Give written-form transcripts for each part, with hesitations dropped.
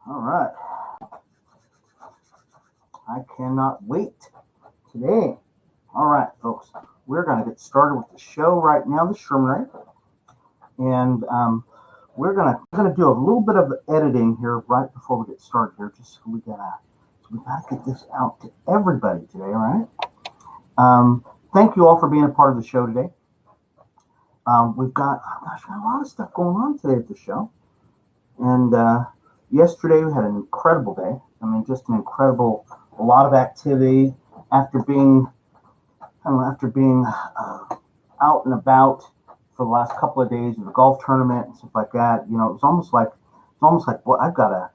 All right. I cannot wait today. All right, folks. We're going to get started with the show right now. This is Sherman Ray. And we're gonna do a little bit of editing here right before we get started here, just so we gotta get this out to everybody today, all right? Thank you all for being a part of the show today. We've got a lot of stuff going on today at the show. And yesterday we had an incredible day. I mean, just an incredible, a lot of activity after being, out and about for the last couple of days of the golf tournament and stuff like that. You know, it's almost like, well, I gotta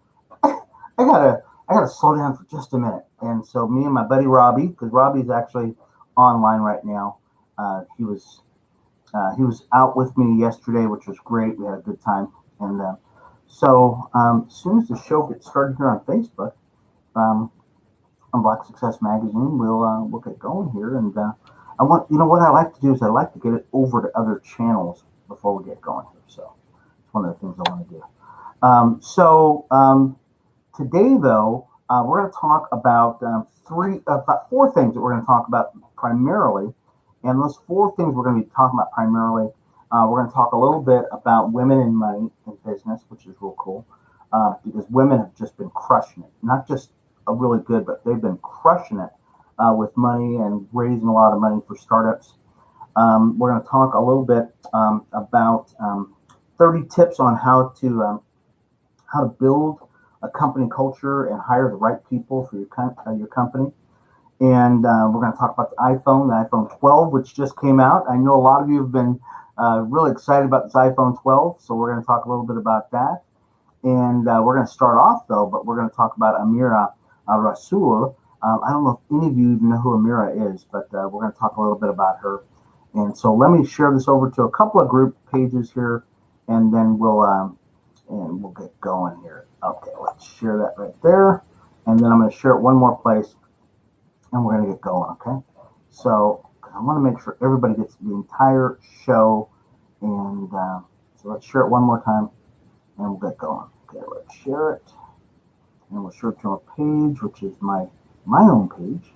slow down for just a minute. And so me and my buddy Robbie, because Robbie's actually online right now, he was out with me yesterday, which was great. We had a good time. And as soon as the show gets started here on Facebook, um, on Black Success Magazine, we'll get going here. And what I like to do is I like to get it over to other channels before we get going here. So it's one of the things I want to do. Today, though, we're going to talk about four things that we're going to talk about primarily. And those four things we're going to be talking about primarily, we're going to talk a little bit about women in money and business, which is real cool, because women have just been crushing it. Not just really good, but they've been crushing it with money and raising a lot of money for startups. We're going to talk a little bit about 30 tips on how to build a company culture and hire the right people for your company. And we're going to talk about the iPhone 12, which just came out. I know a lot of you have been really excited about this iPhone 12, so we're going to talk a little bit about that. And we're going to start off, though, but we're going to talk about Amira Rasul. I don't know if any of you even know who Amira is, but we're going to talk a little bit about her. And so let me share this over to a couple of group pages here, and then we'll get going here. Okay, let's share that right there. And then I'm going to share it one more place, and we're going to get going, okay? So I want to make sure everybody gets the entire show. And so let's share it one more time, and we'll get going. Okay, let's share it. And we'll share it to a page, which is my own page.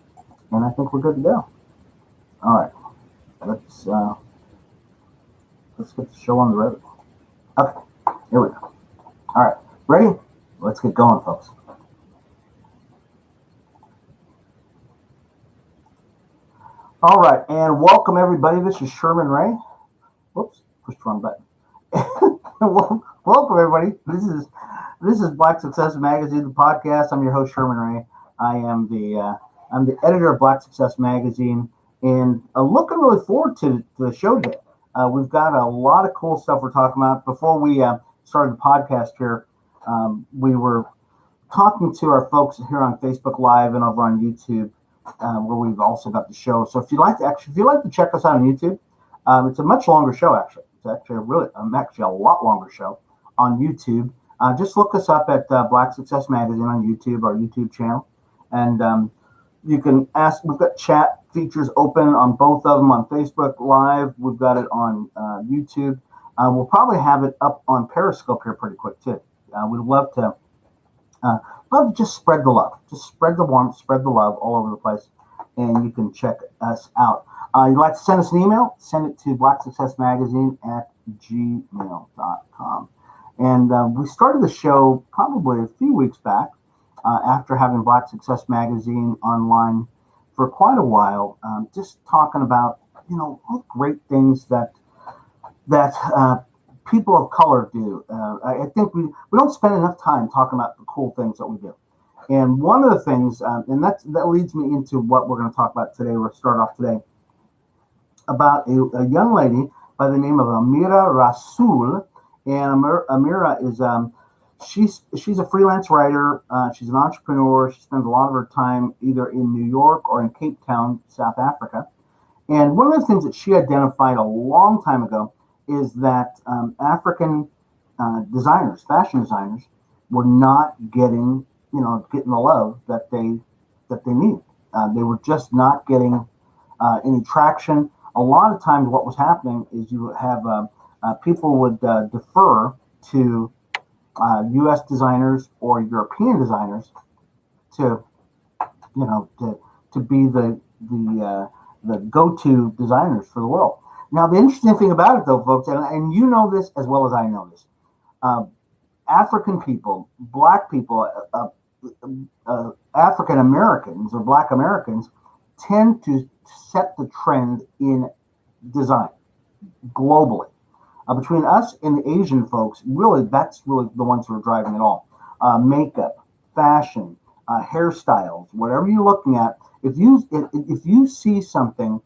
And I think we're good to go. All right. Let's get the show on the road. Okay, here we go. All right, ready? Let's get going, folks. All right, and welcome everybody. This is Sherman Ray. Whoops, pushed the wrong button. Welcome everybody. This is Black Success Magazine, the podcast. I'm your host Sherman Ray. I'm the editor of Black Success Magazine, and I'm looking really forward to the show today. We've got a lot of cool stuff we're talking about. Before we started the podcast here, we were talking to our folks here on Facebook Live and over on YouTube, where we've also got the show. So if you'd like to check us out on YouTube, it's a much longer show actually. It's actually a lot longer show on YouTube. Just look us up at Black Success Magazine on YouTube, our YouTube channel, and you can ask. We've got chat features open on both of them on Facebook Live. We've got it on YouTube. We'll probably have it up on Periscope here pretty quick too. We'd love to just spread the love, just spread the warmth, spread the love all over the place, and you can check us out. You'd like to send us an email? Send it to blacksuccessmagazine@gmail.com. And we started the show probably a few weeks back after having Black Success Magazine online for quite a while, just talking about all the great things that people of color do. I think we don't spend enough time talking about the cool things that we do. And one of the things, and that leads me into what we're going to talk about today. We'll start off today about a young lady by the name of Amira Rasul. And Amira is she's a freelance writer. She's an entrepreneur. She spends a lot of her time either in New York or in Cape Town, South Africa. And one of the things that she identified a long time ago is that African fashion designers, were not getting the love that they need. They were just not getting any traction. A lot of times, what was happening is you would have people would defer to U.S. designers or European designers to, to be the go-to designers for the world. Now, the interesting thing about it, though, folks, and you know this as well as I know this, uh, African people, Black people, African Americans or Black Americans tend to set the trend in design globally. Between us and the Asian folks, really, that's really the ones who are driving it all. Makeup, fashion, hairstyles, whatever you're looking at. If you see something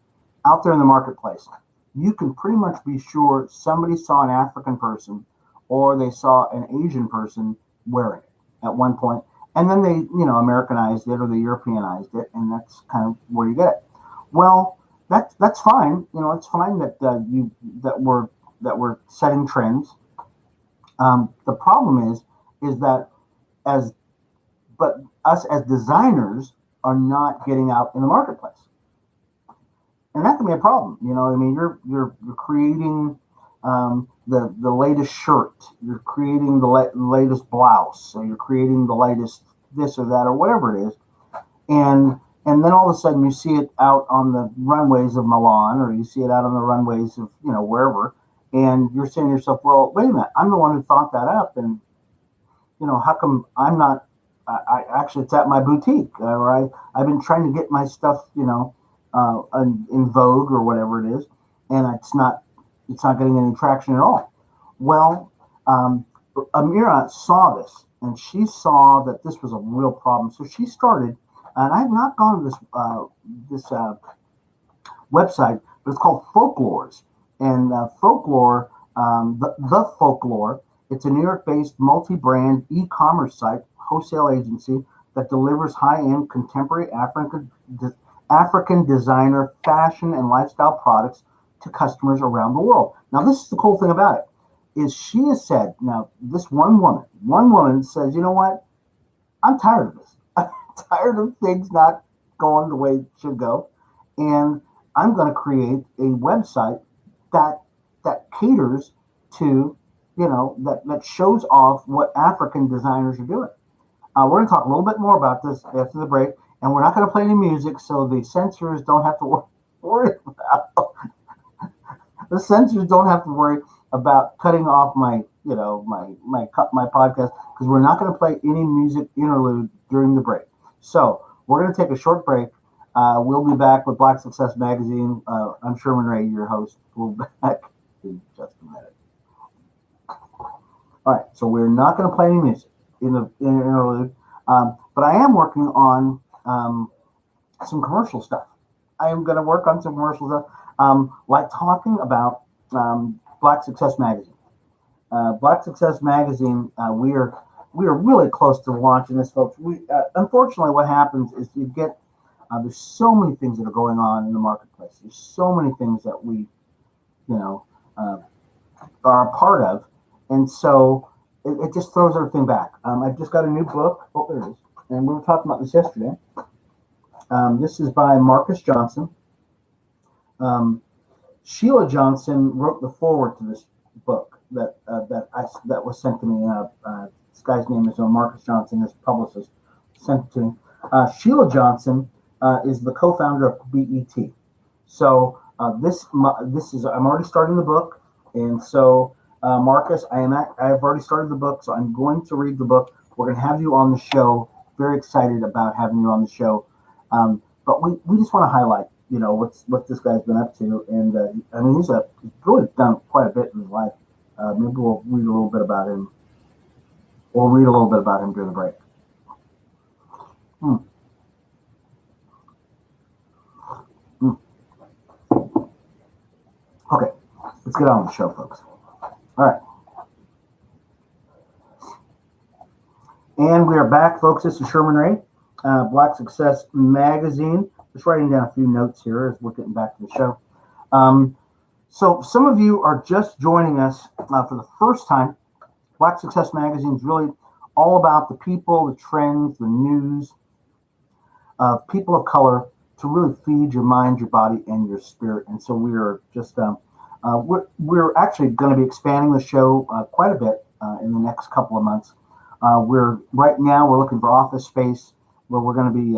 out there in the marketplace, you can pretty much be sure somebody saw an African person or they saw an Asian person wearing it at one point, and then they Americanized it or they Europeanized it, and that's kind of where you get it. Well, that's fine. It's fine that that we're setting trends. The problem is that as but us as designers are not getting out in the marketplace, and that can be a problem. I mean, you're creating the latest shirt, you're creating the latest blouse, or you're creating the latest this or that or whatever it is, and then all of a sudden you see it out on the runways of Milan, or you see it out on the runways of wherever, and you're saying to yourself, well, wait a minute, I'm the one who thought that up, and how come I'm not? I actually, it's at my boutique, or I've been trying to get my stuff, in Vogue or whatever it is, and it's not getting any traction at all. Well, Amira saw this, and she saw that this was a real problem, so she started. And I've not gone to this website, but it's called Folklores, and Folklore, the Folklore. It's a New York-based multi-brand e-commerce site, wholesale agency that delivers high-end contemporary African designer fashion and lifestyle products to customers around the world. Now, this is the cool thing about it, is she has said, now, this one woman says, you know what? I'm tired of this. I'm tired of things not going the way it should go. And I'm going to create a website that caters to, that shows off what African designers are doing. We're going to talk a little bit more about this after the break, and we're not going to play any music, so the censors don't have to worry about the censors don't have to worry about cutting off my podcast, because we're not going to play any music interlude during the break. So we're going to take a short break. We'll be back with Black Success Magazine. I'm Sherman Ray, your host. We'll be back in just a minute. All right, so we're not going to play any music in the interlude, but I am working on some commercial stuff. I am going to work on some commercial stuff, like talking about Black Success Magazine. Black Success Magazine, we are really close to launching this, folks. Unfortunately, what happens is you get there's so many things that are going on in the marketplace. There's so many things that we, are a part of, and so it just throws everything back. I just got a new book. Oh, there it is. And we were talking about this yesterday. This is by Marcus Johnson. Sheila Johnson wrote the foreword to this book that was sent to me. This guy's name is Marcus Johnson, his publicist, sent it to me. Sheila Johnson is the co-founder of BET. So this is, I'm already starting the book, and so Marcus, I have already started the book, so I'm going to read the book. We're going to have you on the show. Very excited about having you on the show. But we just want to highlight, what this guy's been up to, and I mean, he's really done quite a bit in his life. Maybe we'll read a little bit about him. We'll read a little bit about him during the break. Okay, let's get on with the show, folks. All right. And we are back, folks. This is Sherman Ray, Black Success Magazine. Just writing down a few notes here as we're getting back to the show. So some of you are just joining us for the first time. Black Success Magazine is really all about the people, the trends, the news of people of color to really feed your mind, your body, and your spirit. And so we are just we're actually going to be expanding the show quite a bit in the next couple of months. We're looking for office space where we're going to be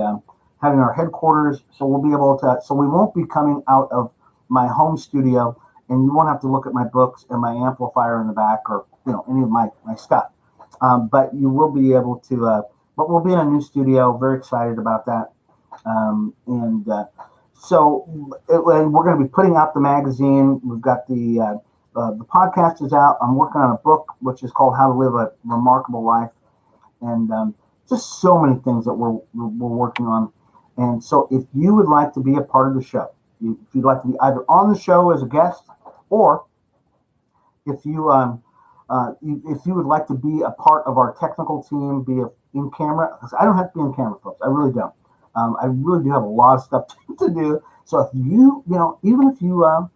having our headquarters. So we'll be able to. So we won't be coming out of my home studio, and you won't have to look at my books and my amplifier in the back, or any of my stuff. But you will be able to. But we'll be in a new studio. Very excited about that. And we're going to be putting out the magazine. We've got the podcast is out. I'm working on a book which is called How to Live a Remarkable Life, and just so many things that we're working on. And so, if you would like to be a part of the show, if you'd like to be either on the show as a guest, or if you would like to be a part of our technical team, be in camera, because I don't have to be in camera, folks. I really don't. I really do have a lot of stuff to do. So if even if you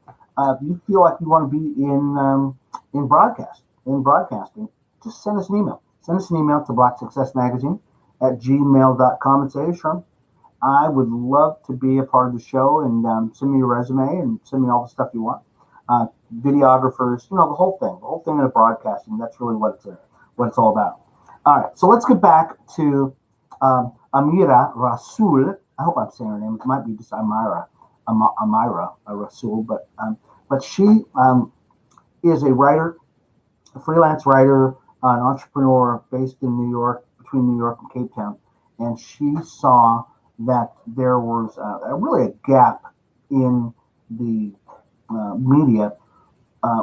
feel like you want to be in broadcasting, just send us an email. Send us an email to blacksuccessmagazine@gmail.com and say, "Hey, Sherm, I would love to be a part of the show, and send me your resume and send me all the stuff you want. Videographers, the whole thing in broadcasting. That's really what it's all about." All right, so let's get back to Amira Rasul. I hope I'm saying her name. It might be just Amira Rasul, but she is a writer, a freelance writer, an entrepreneur based in New York, between New York and Cape Town, and she saw that there was really a gap in the media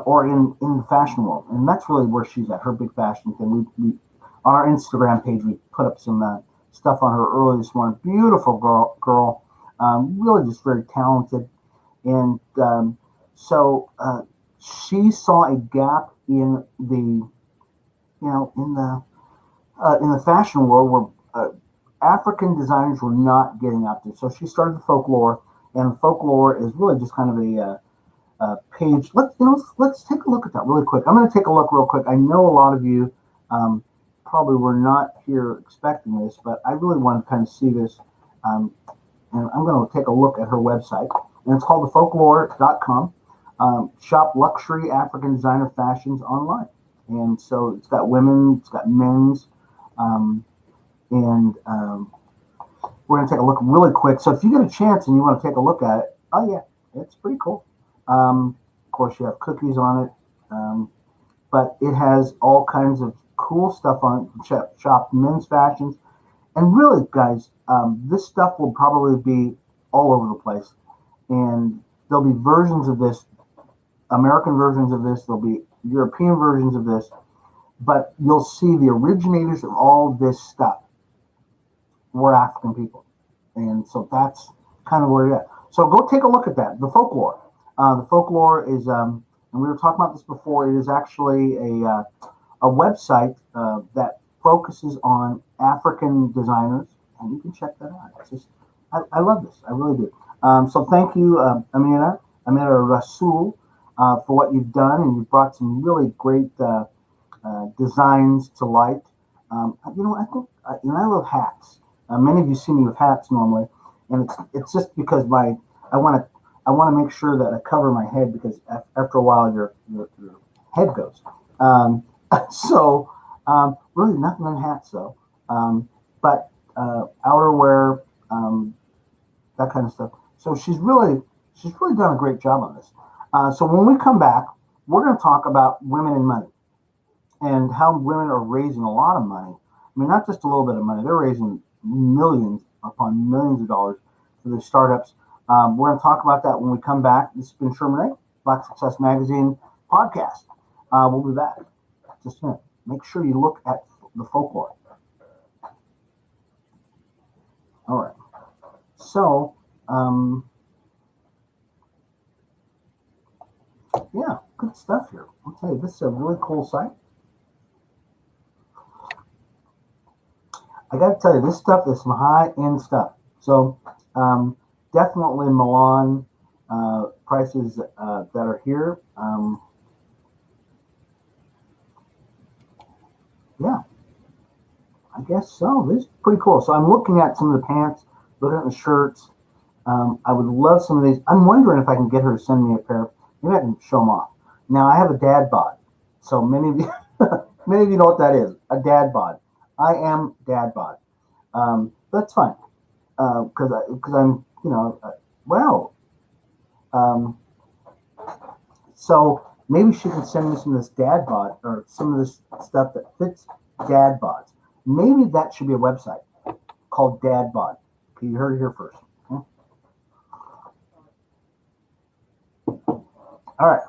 or in the fashion world, and that's really where she's at. Her big fashion thing. We on our Instagram page, we put up some stuff on her early this morning. Beautiful girl, really just very talented, and so she saw a gap in the in the fashion world where African designers were not getting out there. So she started the Folklore, and Folklore is really just kind of a page. Let's take a look at that really quick. I'm going to take a look real quick. I know a lot of you probably were not here expecting this, but I really want to kind of see this. And I'm going to take a look at her website, and it's called thefolklore.com. Shop luxury African designer fashions online. And so it's got women, it's got men's, and we're going to take a look really quick. So if you get a chance and you want to take a look at it, oh yeah, it's pretty cool. Of course, you have cookies on it, but it has all kinds of cool stuff on it. Shop men's fashions. And really, guys, this stuff will probably be all over the place. And there'll be versions of this, American versions of this, there'll be European versions of this, but you'll see the originators of all this stuff were African people. And so that's kind of where you're at. So go take a look at that, the Folklore. The Folklore is, and we were talking about this before, it is actually a website that focuses on African designers, and you can check that out. It's just, I love this. I really do. So thank you, Amira Rasul, for what you've done, and you've brought some really great designs to light. I think, I love hats. Many of you see me with hats normally, and it's just because I want to make sure that I cover my head, because after a while your head goes. Really nothing in hats though, but outerwear, that kind of stuff. So she's really done a great job on this. So when we come back, we're going to talk about women and money, and how women are raising a lot of money. I mean, not just a little bit of money; they're raising millions upon millions of dollars for their startups. We're going to talk about that when we come back. This has been Sherman Ray, Black Success Magazine podcast. We'll be back just a minute. Make sure you look at the Folklore. All right. So, yeah, good stuff here. I'll tell you, this is a really cool site. I got to tell you, this stuff is some high-end stuff. So, definitely Milan prices that are here. Yeah, I guess so. This is pretty cool. So I'm looking at some of the pants, looking at the shirts. I would love some of these. I'm wondering if I can get her to send me a pair. Maybe I can show them off. Now I have a dad bod, so many of Many of you know what that is, a dad bod. I am dad bod. That's fine because I'm, well, um, so maybe she can send me some of this dad bod or some of this stuff that fits dad bods. Maybe that should be a website called Dad Bod. Okay, you heard it here first. Okay? All right,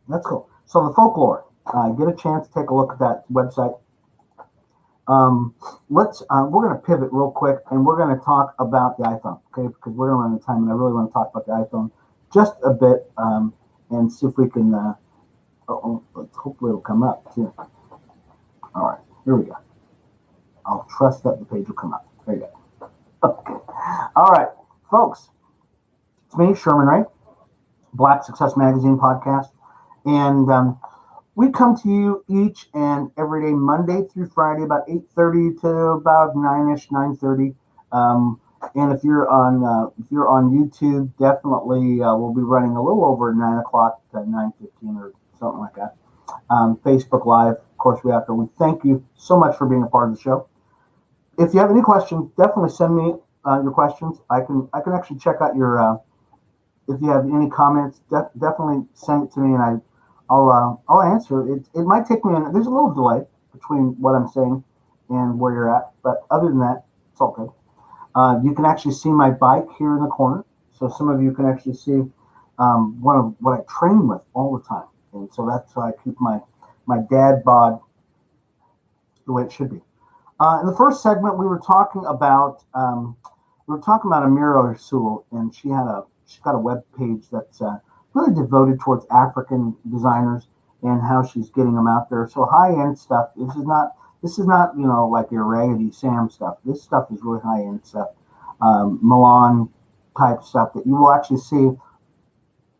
that's cool. So the folklore. Get a chance to take a look at that website. We're going to pivot real quick, and we're going to talk about the iPhone, okay? Because we're going to run out of time, and I really want to talk about the iPhone just a bit, and see if we can. Hopefully, it'll come up too. All right, here we go. I'll trust that the page will come up. There you go. Okay. All right, folks. It's me, Sherman Ray, Black Success Magazine podcast, and we come to you each and every day, Monday through Friday, about 8:30 to about 9ish, 9:30. And if you're on YouTube, definitely we'll be running a little over 9 o'clock to 9:15 or something like that. Facebook Live, of course, we thank you so much for being a part of the show. If you have any questions, definitely send me your questions. I can actually check out your. If you have any comments, definitely send it to me, and I'll answer it. It might take me. There's a little delay between what I'm saying and where you're at, but other than that, it's all good. You can actually see my bike here in the corner, so some of you can actually see one of what I train with all the time, and so that's why I keep my dad bod the way it should be. In the first segment, we were talking about Amira Rasul, and she's got a web page that's really devoted towards African designers and how she's getting them out there. So high end stuff. This is not like your Raggedy Sam stuff. This stuff is really high end stuff, Milan type stuff that you will actually see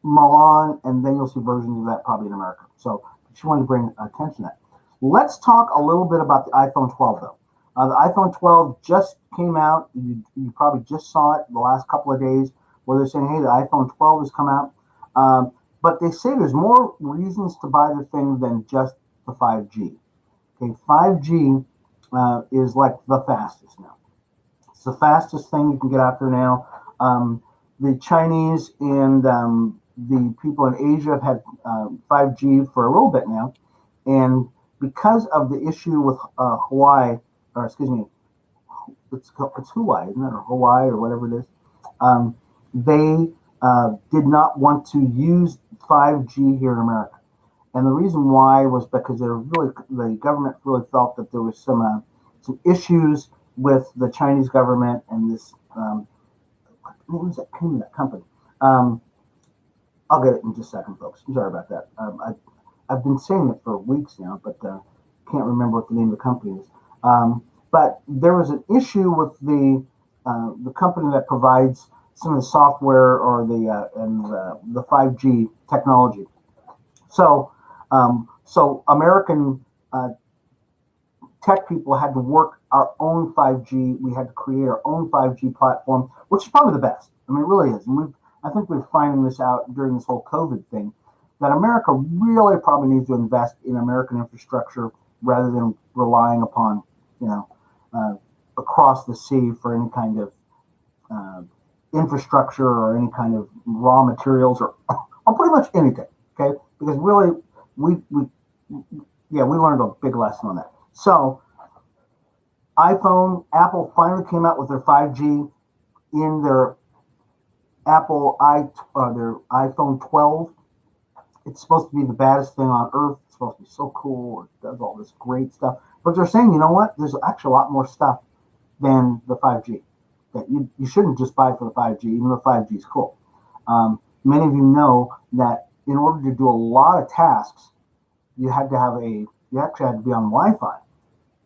Milan, and then you'll see versions of that probably in America. So she wanted to bring attention to that. Let's talk a little bit about the iPhone 12 though. The iPhone 12 just came out. You probably just saw it the last couple of days where they're saying, hey, the iPhone 12 has come out. But they say there's more reasons to buy the thing than just the 5G. Okay, 5G is like the fastest now. It's the fastest thing you can get out there now. The Chinese and the people in Asia have had 5G for a little bit now. And because of the issue with Hawaii, or excuse me, it's Hawaii, isn't it, or Hawaii, or whatever it is, they did not want to use 5G here in America. And the reason why was because the government really felt that there was some issues with the Chinese government and this, what was that name of that company? I'll get it in just a second, folks. I'm sorry about that. I've been saying it for weeks now, but can't remember what the name of the company is. But there was an issue with the company that provides some of the software or the 5G technology. So American tech people had to work our own 5G. We had to create our own 5G platform, which is probably the best. I mean, it really is. And I think we're finding this out during this whole COVID thing, that America really probably needs to invest in American infrastructure rather than relying upon, across the sea for any kind of infrastructure or any kind of raw materials or pretty much anything. Okay, because really we learned a big lesson on that. So Apple finally came out with their 5G in their their iPhone 12. It's supposed to be the baddest thing on earth. It's supposed to be so cool. It does all this great stuff. But they're saying, you know what? There's actually a lot more stuff than the 5G. That you shouldn't just buy for the 5G, even though 5G is cool. Many of you know that in order to do a lot of tasks, you actually had to be on Wi-Fi.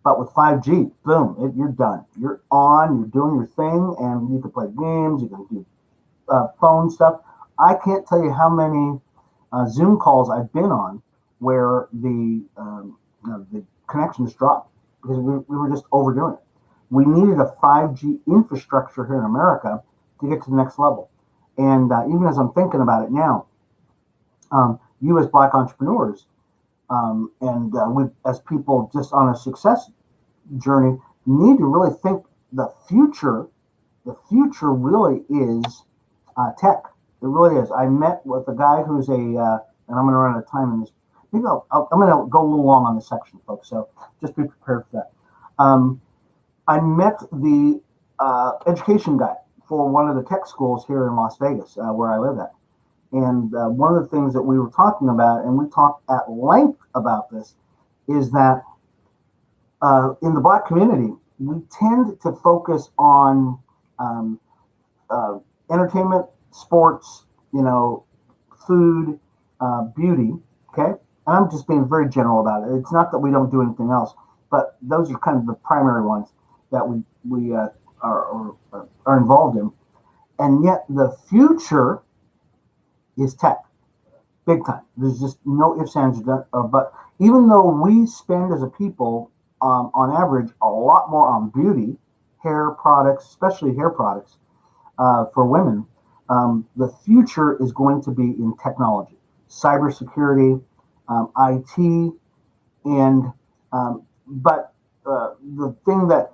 But with 5G, boom, you're done. You're on, you're doing your thing, and you can play games, you can do phone stuff. I can't tell you how many Zoom calls I've been on where the connections dropped because we were just overdoing it. We needed a 5G infrastructure here in America to get to the next level. And even as I'm thinking about it now, you as Black entrepreneurs, We, as people just on a success journey, need to really think the future. The future really is tech. It really is. I met with a guy who's and I'm going to run out of time in this. Maybe I'm going to go a little long on this section, folks. So just be prepared for that. I met the education guy for one of the tech schools here in Las Vegas, where I live at. And one of the things that we were talking about, and we talked at length about this, is that in the Black community, we tend to focus on entertainment, sports, food, beauty. Okay, and I'm just being very general about it. It's not that we don't do anything else, but those are kind of the primary ones that we are involved in. And yet, the future is tech, big time. There's just no ifs, ands, or but. Even though we spend as a people, on average, a lot more on beauty, hair products, especially hair products for women, the future is going to be in technology, cybersecurity, IT, and but the thing that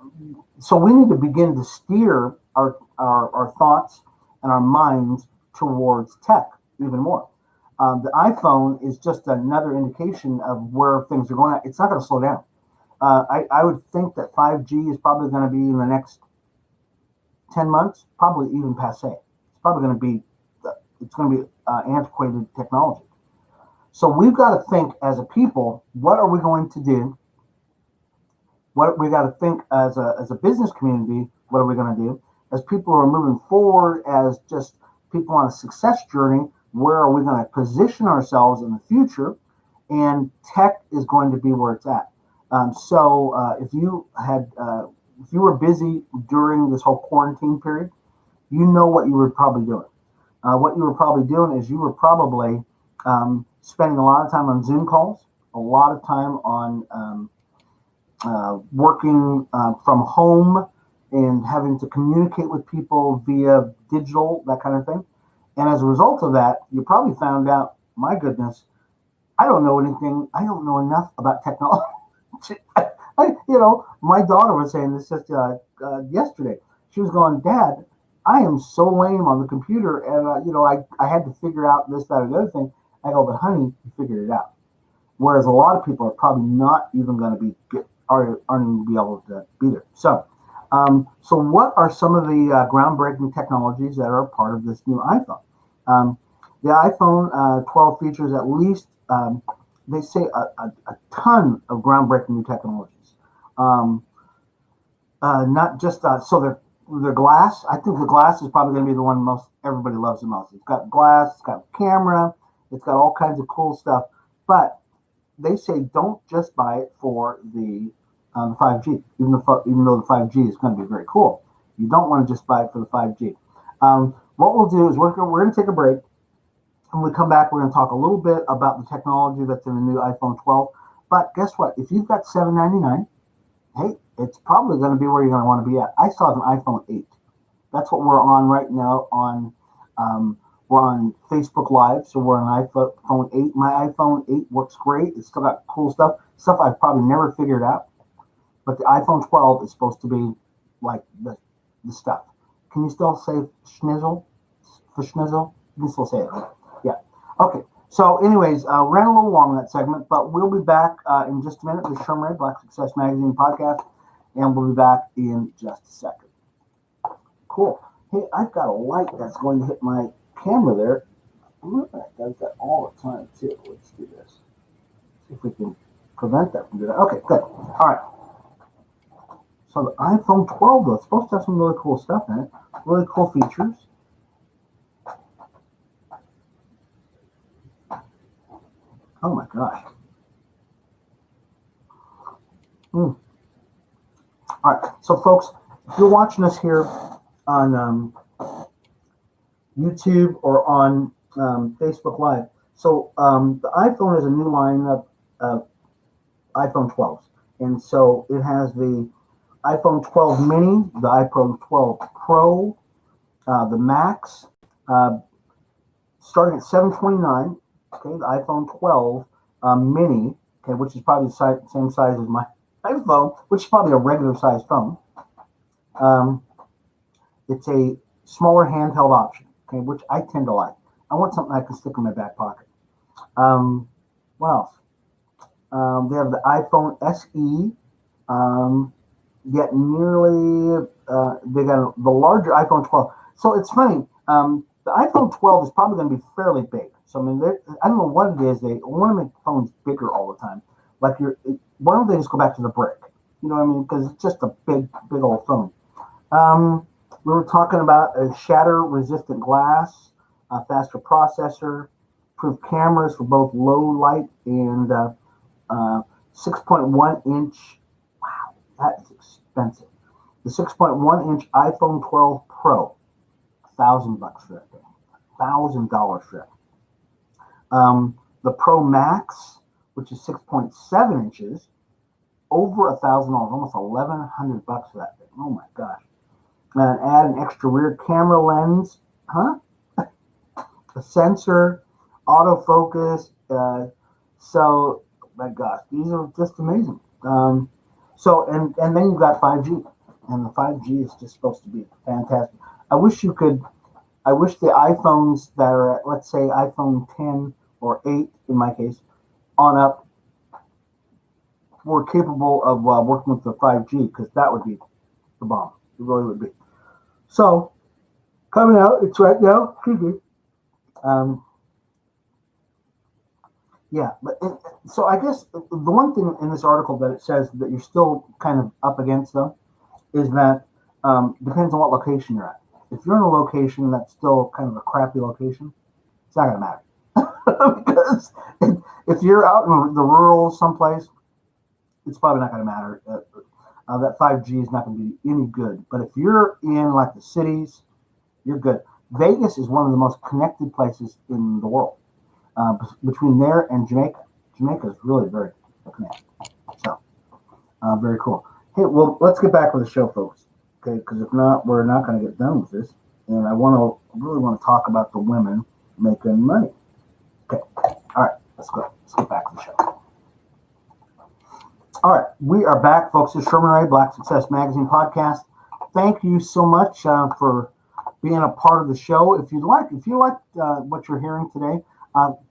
so we need to begin to steer our thoughts and our minds towards tech even more. The iPhone is just another indication of where things are going. It's not going to slow down. I would think that 5G is probably going to be in the next 10 months, probably even passe. It's probably going to be antiquated technology. So we've got to think as a people, what are we going to do? What we got to think as a business community, what are we going to do? As people are moving forward, as just people on a success journey, where are we going to position ourselves in the future? And tech is going to be where it's at. If you were busy during this whole quarantine period, you know what you were probably doing. What you were probably doing is you were probably spending a lot of time on Zoom calls, a lot of time on working from home and having to communicate with people via digital, that kind of thing. And as a result of that, you probably found out, my goodness, I don't know anything. I don't know enough about technology. My daughter was saying this just yesterday. She was going, Dad, I am so lame on the computer, and I had to figure out this, that, and the other thing. I go, but honey, you figured it out. Whereas a lot of people are probably not even going to aren't even going to be able to be there. So what are some of the groundbreaking technologies that are part of this new iPhone? The iPhone 12 features at least, they say, a ton of groundbreaking new technologies. Not just so the glass. I think the glass is probably going to be the one most everybody loves the most. It's got glass, it's got camera, it's got all kinds of cool stuff. But they say don't just buy it for the 5G, even though the 5G is going to be very cool. You don't want to just buy it for the 5G. What we'll do is we're going to take a break. When we come back, we're going to talk a little bit about the technology that's in the new iPhone 12. But guess what? If you've got $799, hey, it's probably going to be where you're going to want to be at. I still have an iPhone 8. That's what we're on right now. We're on Facebook Live, so we're on iPhone 8. My iPhone 8 works great. It's still got cool stuff I've probably never figured out. But the iPhone 12 is supposed to be like the stuff. Can you still say schnizzle? For schnizzle? You can still say it. Yeah. Okay. So anyways, ran a little long in that segment, but we'll be back in just a minute with Sherman Ray, Black Success Magazine podcast, and we'll be back in just a second. Cool. Hey, I've got a light that's going to hit my camera there. It does that all the time, too. Let's do this. See if we can prevent that from doing that. Okay, good. All right. So the iPhone 12, though, it's supposed to have some really cool stuff in it. Really cool features. Oh my gosh. All right. So folks, if you're watching us here on YouTube or on Facebook Live, so the iPhone is a new line of iPhone 12s. And so it has the iPhone 12 mini, the iPhone 12 Pro, the Max, starting at $729. Okay, the iPhone 12 mini okay, which is probably the same size as my iPhone, which is probably a regular size phone. Um, it's a smaller handheld option, okay, which I tend to like. I want something I can stick in my back pocket. Um, what else? They have the iPhone SE. Um, Get nearly, they got the larger iPhone 12. So it's funny. The iPhone 12 is probably going to be fairly big. So I mean, I don't know what it is. They want to make phones bigger all the time. Like why don't they just go back to the brick? You know what I mean? Because it's just a big old phone. We were talking about a shatter-resistant glass, a faster processor, improved cameras for both low light and 6.1 inch. Wow, that is expensive. The 6.1 inch iPhone 12 Pro, $1,000 for that thing, $1,000 for that. The Pro Max, which is 6.7 inches, over $1,000, almost $1,100 for that thing. Oh my gosh! And add an extra rear camera lens, huh? A sensor, autofocus. So, my gosh, these are just amazing. And then you've got 5G, and the 5G is just supposed to be fantastic. I wish you could. I wish the iPhones that are at, let's say, iPhone 10 or 8, in my case, on up, were capable of working with the 5G, because that would be the bomb. It really would be. So, coming out, it's right now. Um, yeah, so I guess the one thing in this article that it says that you're still kind of up against, though, is that depends on what location you're at. If you're in a location that's still kind of a crappy location, it's not going to matter. Because if you're out in the rural someplace, it's probably not going to matter. That 5G is not going to be any good. But if you're in like the cities, you're good. Vegas is one of the most connected places in the world. Between there and Jamaica. Jamaica is really very connected. So, very cool. Hey, well, let's get back with the show, folks. Okay, because if not, we're not going to get done with this. And I really want to talk about the women making money. Okay, all right, let's go. Let's get back to the show. All right, we are back, folks. This is Sherman Ray, Black Success Magazine podcast. Thank you so much for being a part of the show. If you like what you're hearing today,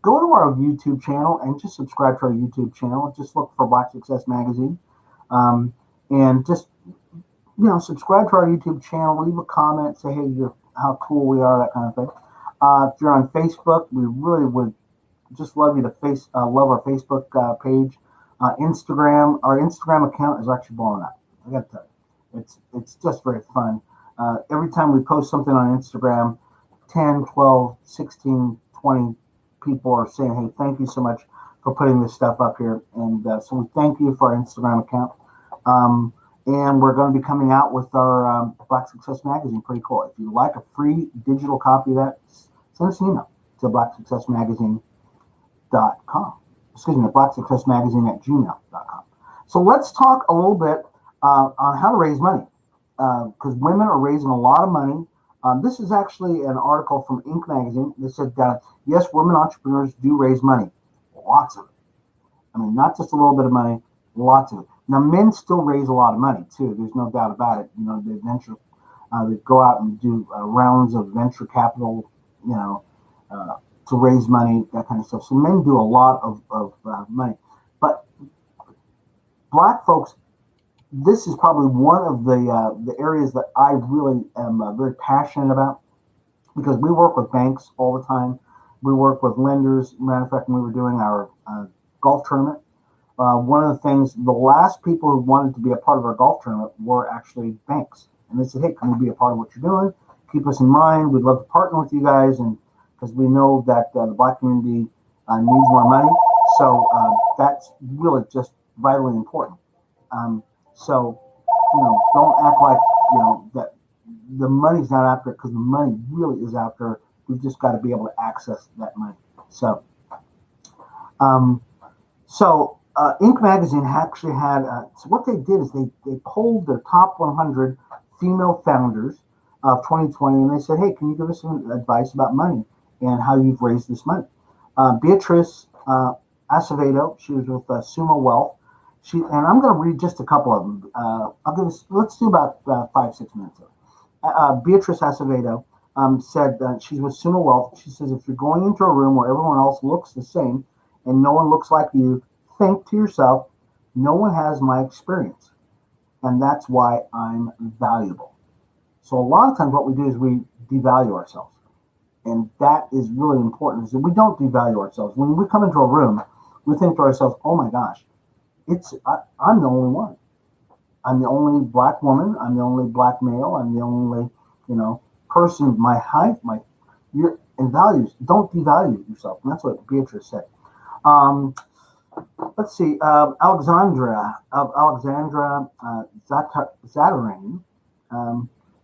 go to our YouTube channel and just subscribe to our YouTube channel. Just look for Black Success Magazine, and just subscribe to our YouTube channel. Leave a comment, say hey, how cool we are, that kind of thing. If you're on Facebook, we really would just love you to love our Facebook page. Instagram, our Instagram account is actually blowing up. I got to tell you, it's just very fun. Every time we post something on Instagram, 10, 12, 16, 20 people are saying, hey, thank you so much for putting this stuff up here. And so we thank you for our Instagram account. And we're going to be coming out with our Black Success Magazine. Pretty cool. If you'd like a free digital copy of that, send us an email to blacksuccessmagazine.com. Excuse me, blacksuccessmagazine@gmail.com. So let's talk a little bit on how to raise money, because women are raising a lot of money. This is actually an article from Inc. magazine that said, yes, women entrepreneurs do raise money. Lots of it. I mean, not just a little bit of money, lots of it. Now, men still raise a lot of money, too. There's no doubt about it. They go out and do rounds of venture capital, to raise money, that kind of stuff. So men do a lot of money. But Black folks, this is probably one of the areas that I really am very passionate about, because we work with banks all the time. We work with lenders. Matter of fact, when we were doing our golf tournament, one of the things, the last people who wanted to be a part of our golf tournament were actually banks. And they said, hey, can we be a part of what you're doing? Keep us in mind. We'd love to partner with you guys. And because we know that the Black community needs more money. So that's really just vitally important. So, don't act like, that the money's not out there, because the money really is out there. We've just got to be able to access that money. So, Inc. magazine actually had, so what they did is they polled their top 100 female founders of 2020, and they said, hey, can you give us some advice about money and how you've raised this money? Beatrice Acevedo. She was with Sumo Wealth. And I'm going to read just a couple of them. Let's do about 5, 6 minutes of it. Beatrice Acevedo said that she's with Sumo Wealth. She says, if you're going into a room where everyone else looks the same and no one looks like you, think to yourself, no one has my experience. And that's why I'm valuable. So a lot of times what we do is we devalue ourselves. And that is really important. Is that we don't devalue ourselves. When we come into a room, we think to ourselves, oh my gosh, I'm the only one. I'm the only black woman. I'm the only black male. I'm the only, person. My height, and values. Don't devalue yourself. And that's what Beatrice said. Let's see. Alexandra Zatarain.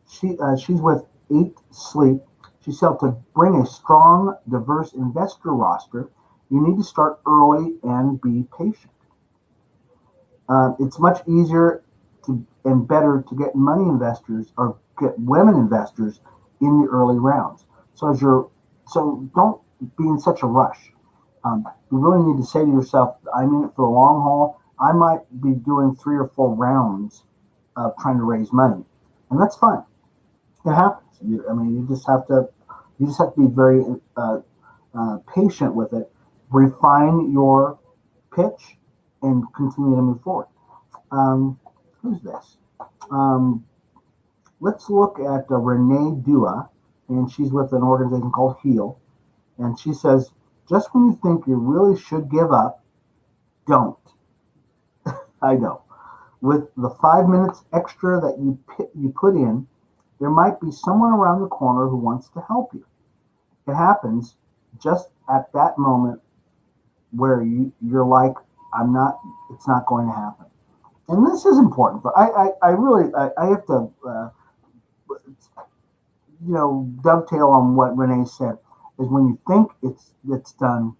She's with Eight Sleep. She said to bring a strong, diverse investor roster, you need to start early and be patient. It's much easier and better to get money investors or get women investors in the early rounds. So don't be in such a rush. You really need to say to yourself, I'm in it for the long haul. I might be doing 3 or 4 rounds of trying to raise money, and that's fine. It happens. You just have to be very patient with it. Refine your pitch and continue to move forward. Who's this? Let's look at Renee Dua, and she's with an organization called HEAL. And she says, just when you think you really should give up, don't. I know. With the 5 minutes extra that you put in, there might be someone around the corner who wants to help you. It happens just at that moment where you're like, it's not going to happen. And this is important, but I really have to, dovetail on what Renee said, is when you think it's done,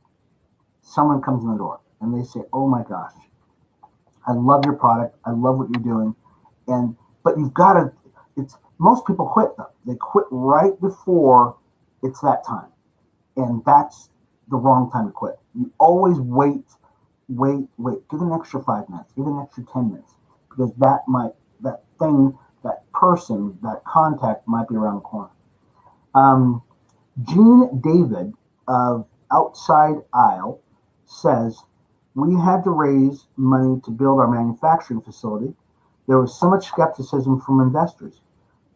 someone comes in the door and they say, oh my gosh, I love your product. I love what you're doing. But you've got to, most people quit though. They quit right before it's that time. And that's the wrong time to quit. You always wait. Give an extra 5 minutes. Give an extra 10 minutes. Because that person, that contact might be around the corner. Gene David of Outside Aisle says, we had to raise money to build our manufacturing facility. There was so much skepticism from investors.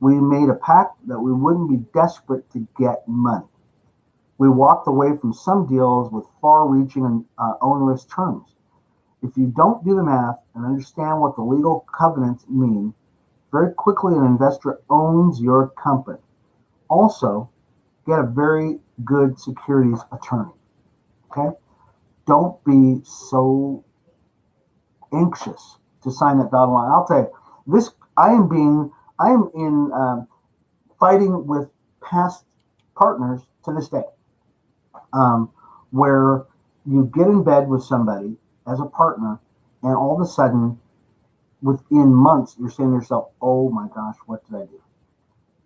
We made a pact that we wouldn't be desperate to get money. We walked away from some deals with far-reaching and onerous terms. If you don't do the math and understand what the legal covenants mean, very quickly an investor owns your company. Also, get a very good securities attorney. Okay? Don't be so anxious to sign that dotted line. I'll tell you, I am in fighting with past partners to this day, where you get in bed with somebody as a partner, and all of a sudden, within months, you're saying to yourself, oh my gosh, what did I do?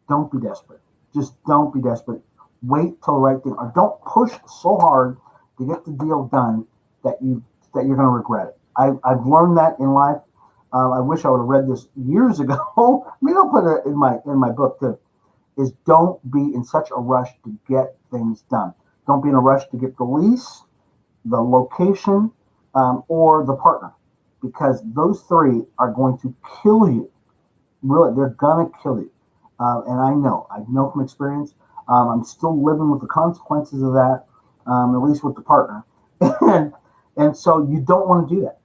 Don't be desperate. Just don't be desperate. Wait till the right thing, or don't push so hard to get the deal done that you're going to regret it. I've learned that in life. I wish I would have read this years ago. Maybe I'll put it in my book too. Is don't be in such a rush to get things done. Don't be in a rush to get the lease, the location, or the partner, because those 3 are going to kill you. Really, they're going to kill you. And I know from experience. I'm still living with the consequences of that, at least with the partner. and so you don't want to do that.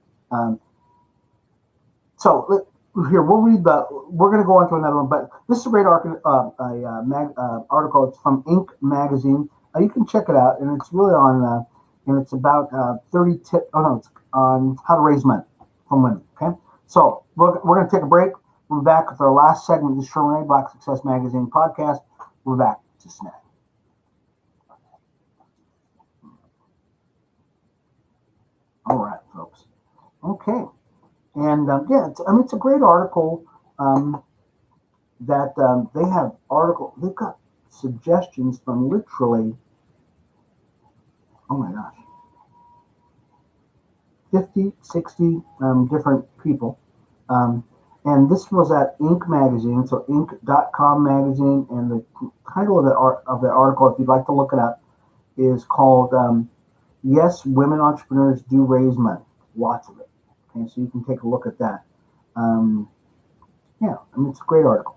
So here, we're going to go on to another one, but this is a great article. It's from Inc. magazine. You can check it out, and it's really on, and it's about 30 tips. It's on how to raise money from women. Okay, so we're going to take a break. We're back with our last segment of the Sherman Black Success Magazine podcast. We're back just now. All right, folks. Okay. And it's a great article that they've got suggestions from literally, oh my gosh, 50, 60 different people. Um, and this was at Inc. magazine, so Inc.com magazine, and the title of the article, if you'd like to look it up, is called "Yes, Women Entrepreneurs Do Raise Money." Lots of it. Okay, so you can take a look at that. Um, yeah, I mean, it's a great article.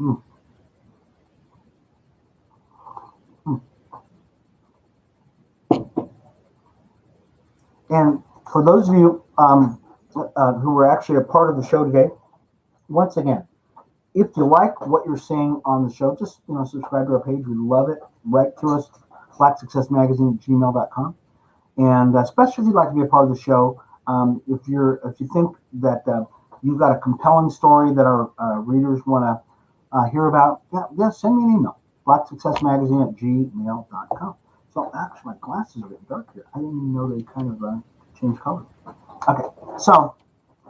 Mm, mm. And for those of you who were actually a part of the show today, once again, if you like what you're seeing on the show, just subscribe to our page. We love it. Write to us, blacksuccessmagazine@gmail.com. And especially if you'd like to be a part of the show, if you think that you've got a compelling story that our readers want to hear about, yeah, send me an email, blacksuccessmagazine@gmail.com. So actually, my glasses are getting dark here. I didn't even know they kind of changed color. Okay, so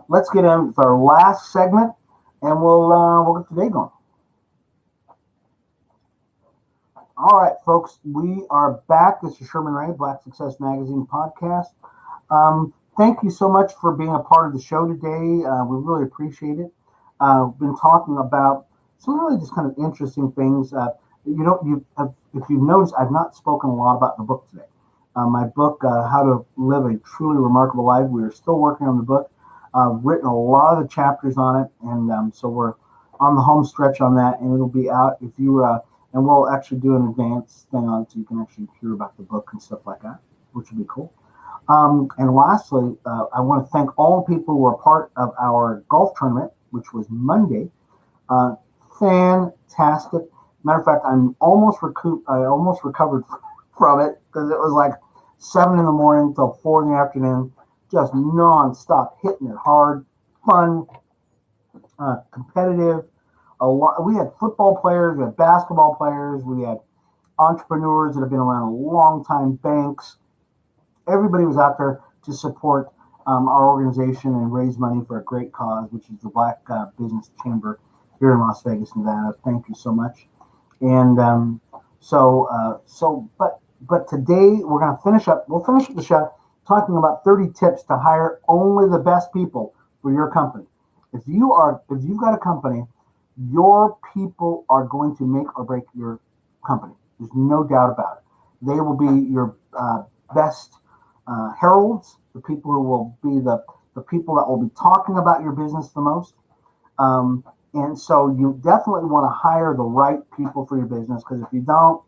let's get in with our last segment, and we'll get the day going. All right, folks, we are back. This is Sherman Ray, Black Success Magazine podcast. Thank you so much for being a part of the show today. We really appreciate it. We've been talking about some really just kind of interesting things. If you've noticed, I've not spoken a lot about the book today. My book, How to Live a Truly Remarkable Life. We are still working on the book. I've written a lot of the chapters on it, and so we're on the home stretch on that, and it'll be out if you. And we'll actually do an advance thing on it so you can actually hear about the book and stuff like that, which would be cool. And lastly, I want to thank all the people who were part of our golf tournament, which was Monday. Fantastic. Matter of fact, I almost recovered from it because it was like 7 in the morning till 4 in the afternoon, just nonstop, hitting it hard, fun, competitive. We had football players, we had basketball players, we had entrepreneurs that have been around a long time, banks. Everybody was out there to support our organization and raise money for a great cause, which is the Black Business Chamber here in Las Vegas, Nevada. Thank you so much. And but today we're going to finish up. We'll finish up the show talking about 30 tips to hire only the best people for your company. If you've got a company, your people are going to make or break your company. There's no doubt about it. They will be your best heralds, the people who will be the people that will be talking about your business the most. And so you definitely want to hire the right people for your business, because if you don't,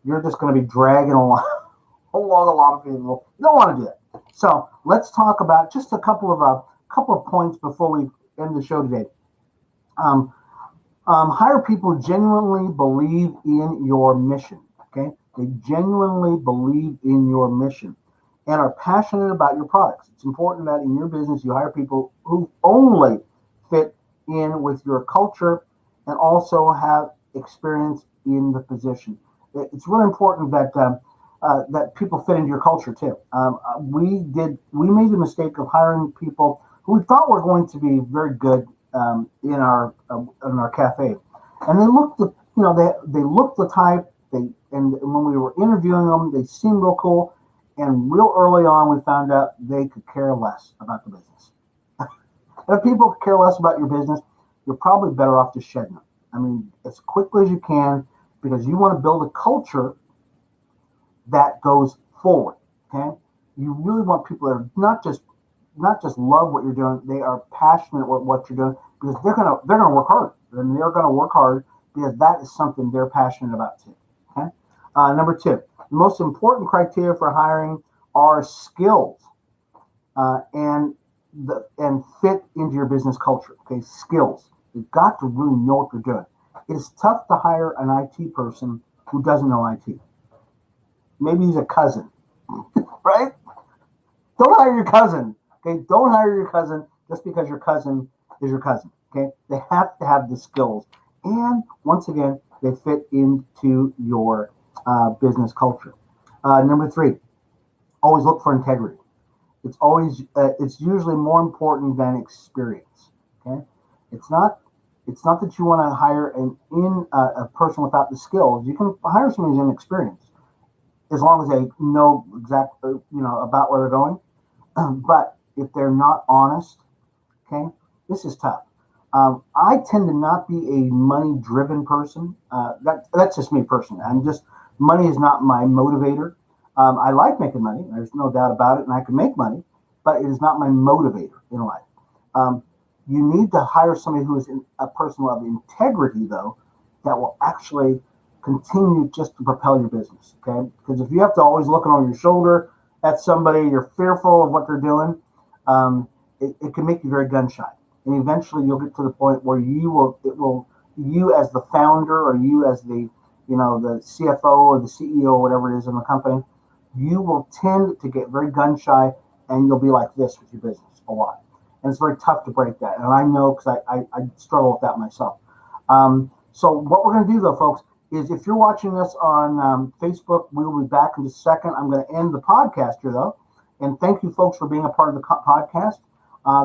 you're just going to be dragging along a lot of people. You don't want to do that. So let's talk about just a couple of points before we end the show today. Hire people who genuinely believe in your mission. Okay, they genuinely believe in your mission and are passionate about your products. It's important that in your business you hire people who only fit in with your culture and also have experience in the position. It's really important that that people fit into your culture too. We made the mistake of hiring people who we thought were going to be very good in our cafe, and they looked they looked the type. And when we were interviewing them, they seemed real cool. And real early on, we found out they could care less about the business. If people care less about your business, you're probably better off just shedding them. I mean, as quickly as you can, because you want to build a culture that goes forward. Okay, you really want people that are not just love what you're doing; they are passionate about what you're doing, because they're gonna work hard, and they're gonna work hard because that is something they're passionate about too. Okay, number 2, the most important criteria for hiring are skills and fit into your business culture. Okay, skills. You've got to really know what you're doing. It's tough to hire an IT person who doesn't know IT. Maybe he's a cousin, right? Don't hire your cousin. Okay, don't hire your cousin just because your cousin is your cousin. Okay, they have to have the skills, and once again, they fit into your business culture. Number 3, always look for integrity. It's usually more important than experience. Okay, it's not that you want to hire a person without the skills. You can hire somebody who's inexperienced. as long as they know exactly, about where they're going. But if they're not honest, okay, this is tough. I tend to not be a money-driven person. That's just me personally. Money is not my motivator. I like making money. There's no doubt about it, and I can make money, but it is not my motivator in life. Um, you need to hire somebody who is a person of integrity, though, that will actually continue just to propel your business. Okay, because if you have to always look on your shoulder at somebody, you're fearful of what they're doing. It can make you very gun shy, and eventually you'll get to the point where you as the founder, or you as the CFO or the CEO or whatever it is in the company, you will tend to get very gun shy, and you'll be like this with your business a lot. And it's very tough to break that. And I know, because I struggle with that myself. So what we're going to do, though, folks, is if you're watching this on Facebook, we will be back in just a second. I'm going to end the podcast here, though. And thank you, folks, for being a part of the podcast.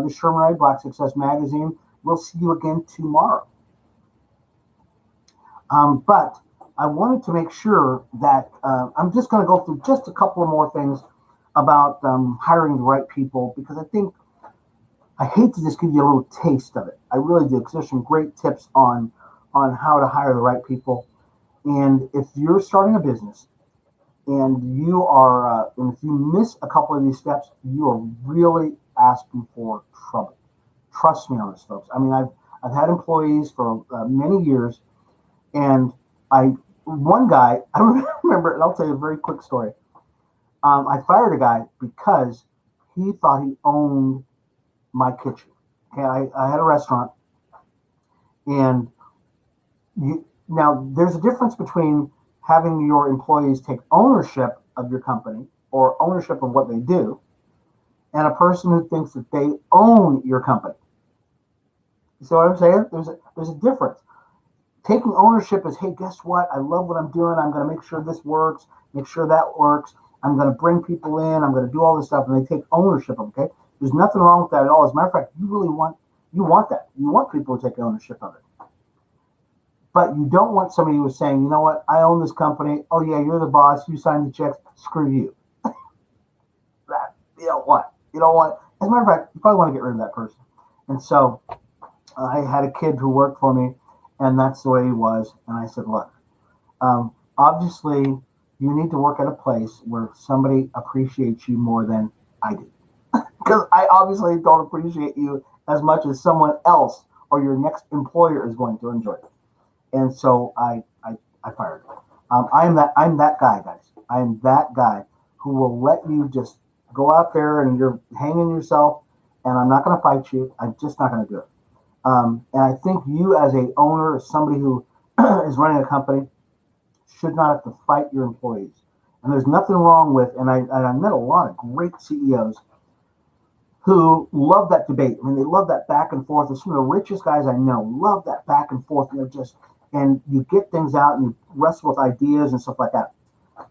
This is Sherman Ray, Black Success Magazine. We'll see you again tomorrow. But I wanted to make sure that I'm just going to go through just a couple of more things about hiring the right people, because I hate to just give you a little taste of it. I really do, because there's some great tips on how to hire the right people. And if you're starting a business and and if you miss a couple of these steps, you are really asking for trouble. Trust me on this, folks. I mean, I've had employees for many years, and one guy, I remember, and I'll tell you a very quick story. I fired a guy because he thought he owned my kitchen. Okay, I had a restaurant, and now there's a difference between having your employees take ownership of your company or ownership of what they do, and a person who thinks that they own your company. You see what I'm saying? There's a difference. Taking ownership is, hey, guess what? I love what I'm doing. I'm going to make sure this works, make sure that works. I'm going to bring people in. I'm going to do all this stuff, and they take ownership of it. Okay, there's nothing wrong with that at all. As a matter of fact, you want that. You want people to take ownership of it. But you don't want somebody who's saying, you know what, I own this company. Oh yeah, you're the boss. You sign the checks. Screw you. That you don't want. You don't want. As a matter of fact, you probably want to get rid of that person. And so I had a kid who worked for me, and that's the way he was. And I said, look, obviously you need to work at a place where somebody appreciates you more than I do. Because I obviously don't appreciate you as much as someone else or your next employer is going to enjoy it. And so I fired him. I'm that guy, guys. I am that guy who will let you just go out there and you're hanging yourself, and I'm not going to fight you. I'm just not going to do it. And I think you, as a owner, as somebody who is running a company, should not have to fight your employees. And there's nothing wrong with, and I met a lot of great CEOs who love that debate. I mean, they love that back and forth. And some of the richest guys I know love that back and forth. And you get things out and you wrestle with ideas and stuff like that.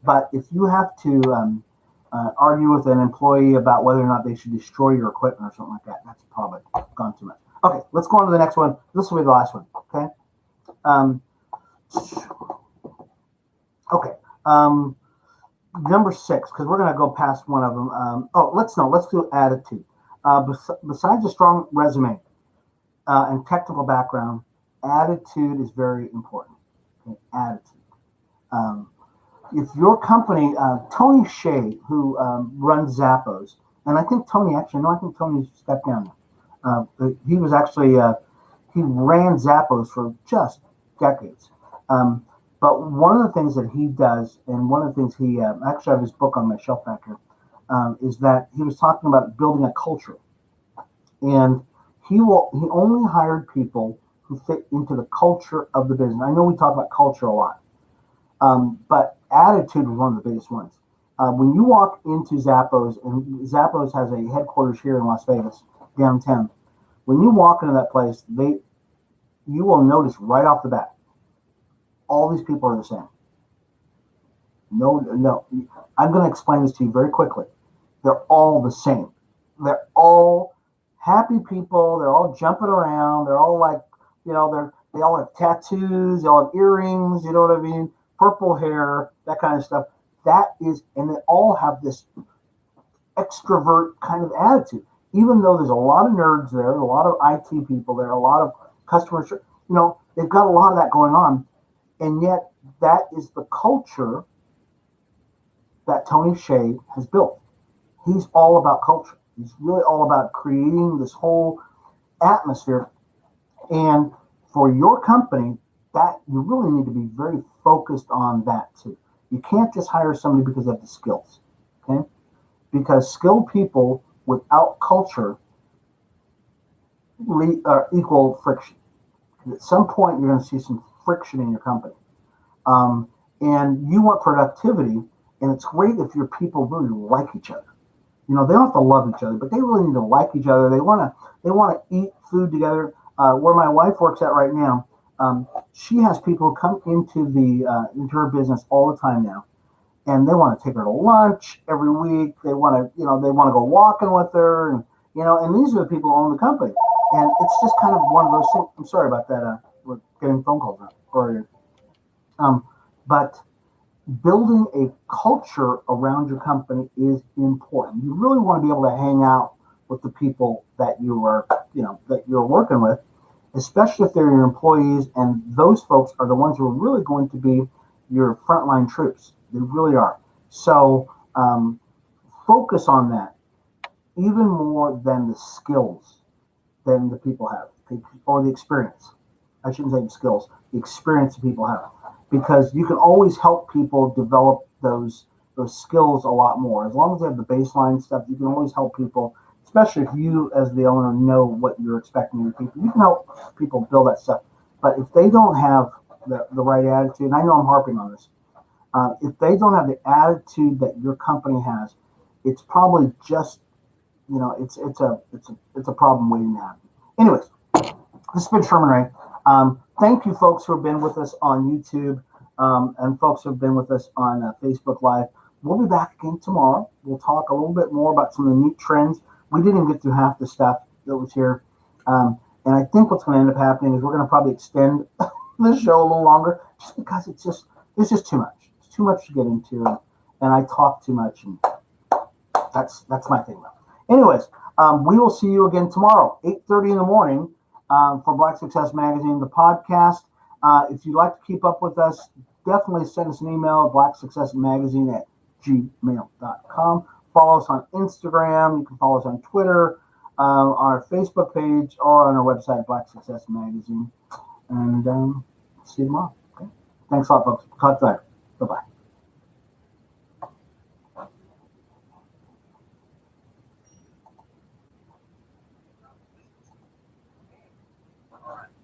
But if you have to argue with an employee about whether or not they should destroy your equipment or something like that, that's probably gone too much. Okay, let's go on to the next one. This will be the last one. Okay. Number 6, because we're going to go past one of them. Let's do attitude. Besides a strong resume and technical background, attitude is very important. Okay? Attitude. If your company, Tony Hsieh, who runs Zappos, and I think Tony stepped down. He was actually, he ran Zappos for just decades. But one of the things that he does, and one of the things he, actually I have his book on my shelf back here, is that he was talking about building a culture. And he only hired people who fit into the culture of the business. I know we talk about culture a lot, but attitude was one of the biggest ones. When you walk into Zappos, and Zappos has a headquarters here in Las Vegas, downtown. When you walk into that place, you will notice right off the bat, all these people are the same. No. I'm going to explain this to you very quickly. They're all the same. They're all happy people. They're all jumping around. They're all like, they all have tattoos. They all have earrings. You know what I mean? Purple hair, that kind of stuff. that is, and they all have this extrovert kind of attitude. Even though there's a lot of nerds there, a lot of IT people there, a lot of customers, they've got a lot of that going on. And yet that is the culture that Tony Hsieh has built. He's all about culture. He's really all about creating this whole atmosphere. And for your company, that you really need to be very focused on that too. You can't just hire somebody because they have the skills, okay? Because skilled people without culture equal friction. At some point, you're going to see some friction in your company. And you want productivity, and it's great if your people really like each other. They don't have to love each other, but they really need to like each other. They want to eat food together. Where my wife works at right now, she has people come into her business all the time now, and they want to take her to lunch every week. They want to go walking with her, and these are the people who own the company. And it's just kind of one of those things. I'm sorry about that. We're getting phone calls now. But building a culture around your company is important. You really want to be able to hang out with the people that that you're working with, especially if they're your employees. And those folks are the ones who are really going to be your frontline troops. They really are. So focus on that even more than the skills than the people have, or the experience. I shouldn't say the skills, the experience that people have, because you can always help people develop those skills a lot more. As long as they have the baseline stuff, you can always help people, especially if you as the owner know what you're expecting of people. You can help people build that stuff. But if they don't have the right attitude, and I know I'm harping on this, if they don't have the attitude that your company has, it's probably just, it's a problem waiting to happen. Anyways, this has been Sherman Ray. Thank you, folks who have been with us on YouTube, and folks who have been with us on Facebook Live. We'll be back again tomorrow. We'll talk a little bit more about some of the neat trends. We didn't get through half the stuff that was here. And I think what's going to end up happening is we're going to probably extend the show a little longer, just because it's just too much. It's too much to get into, and I talk too much, and that's my thing. Anyways, we will see you again tomorrow, 8:30 in the morning, for Black Success Magazine, the podcast. If you'd like to keep up with us, definitely send us an email, blacksuccessmagazine@gmail.com. Follow us on Instagram. You can follow us on Twitter, on our Facebook page, or on our website, Black Success Magazine. And see you tomorrow. Okay? Thanks a lot, folks. Talk later. Bye-bye.